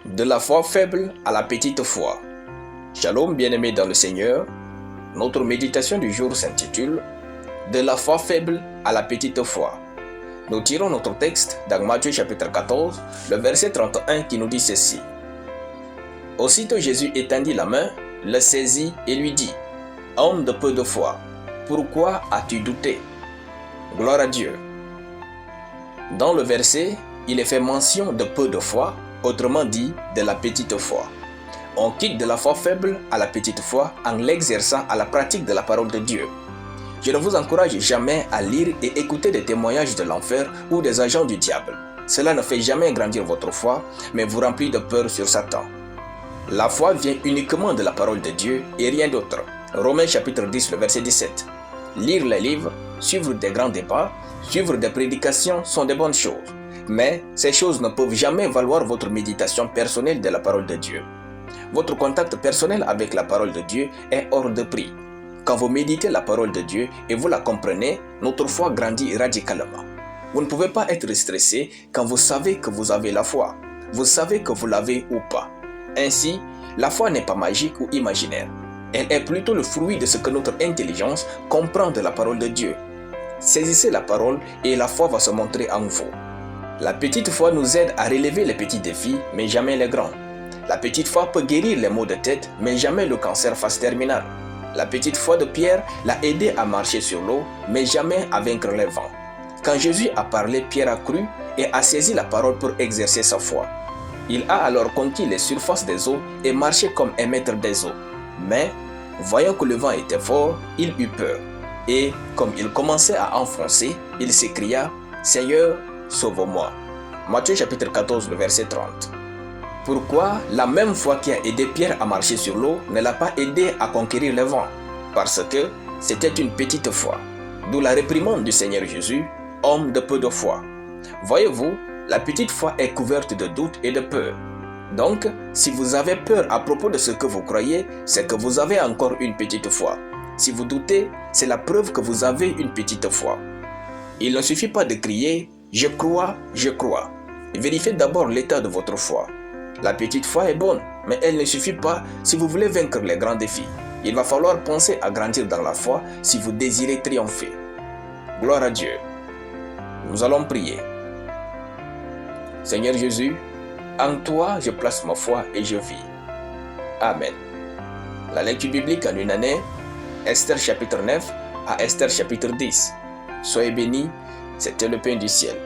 De la foi faible à la petite foi. Shalom bien-aimés dans le Seigneur. Notre méditation du jour s'intitule De la foi faible à la petite foi. Nous tirons notre texte dans Matthieu chapitre 14, le verset 31 qui nous dit ceci. Aussitôt Jésus étendit la main, le saisit et lui dit, « Homme de peu de foi, pourquoi as-tu douté ?» Gloire à Dieu. Dans le verset, il est fait mention de peu de foi, autrement dit de la petite foi. On quitte de la foi faible à la petite foi en l'exerçant à la pratique de la parole de Dieu. Je ne vous encourage jamais à lire et écouter des témoignages de l'enfer ou des agents du diable. Cela ne fait jamais grandir votre foi, mais vous remplit de peur sur Satan. La foi vient uniquement de la parole de Dieu et rien d'autre. Romains chapitre 10, le verset 17. Lire les livres, suivre des grands débats, suivre des prédications sont de bonnes choses. Mais ces choses ne peuvent jamais valoir votre méditation personnelle de la parole de Dieu. Votre contact personnel avec la parole de Dieu est hors de prix. Quand vous méditez la parole de Dieu et vous la comprenez, notre foi grandit radicalement. Vous ne pouvez pas être stressé quand vous savez que vous avez la foi. Vous savez que vous l'avez ou pas. Ainsi, la foi n'est pas magique ou imaginaire. Elle est plutôt le fruit de ce que notre intelligence comprend de la parole de Dieu. Saisissez la parole et la foi va se montrer en vous. La petite foi nous aide à relever les petits défis, mais jamais les grands. La petite foi peut guérir les maux de tête, mais jamais le cancer phase terminale. La petite foi de Pierre l'a aidé à marcher sur l'eau, mais jamais à vaincre les vents. Quand Jésus a parlé, Pierre a cru et a saisi la parole pour exercer sa foi. Il a alors conquis les surfaces des eaux et marché comme un maître des eaux. Mais, voyant que le vent était fort, il eut peur. Et, comme il commençait à enfoncer, il s'écria, « Seigneur, sauve-moi » Matthieu chapitre 14, le verset 30. Pourquoi la même foi qui a aidé Pierre à marcher sur l'eau ne l'a pas aidé à conquérir le vent? Parce que c'était une petite foi. D'où la réprimande du Seigneur Jésus, homme de peu de foi. Voyez-vous, la petite foi est couverte de doutes et de peur. Donc, si vous avez peur à propos de ce que vous croyez, c'est que vous avez encore une petite foi. Si vous doutez, c'est la preuve que vous avez une petite foi. Il ne suffit pas de crier « Je crois, je crois ». Vérifiez d'abord l'état de votre foi. La petite foi est bonne, mais elle ne suffit pas si vous voulez vaincre les grands défis. Il va falloir penser à grandir dans la foi si vous désirez triompher. Gloire à Dieu. Nous allons prier. Seigneur Jésus, en toi je place ma foi et je vis. Amen. La lecture biblique en une année, Esther chapitre 9 à Esther chapitre 10. Soyez bénis, c'était le pain du ciel.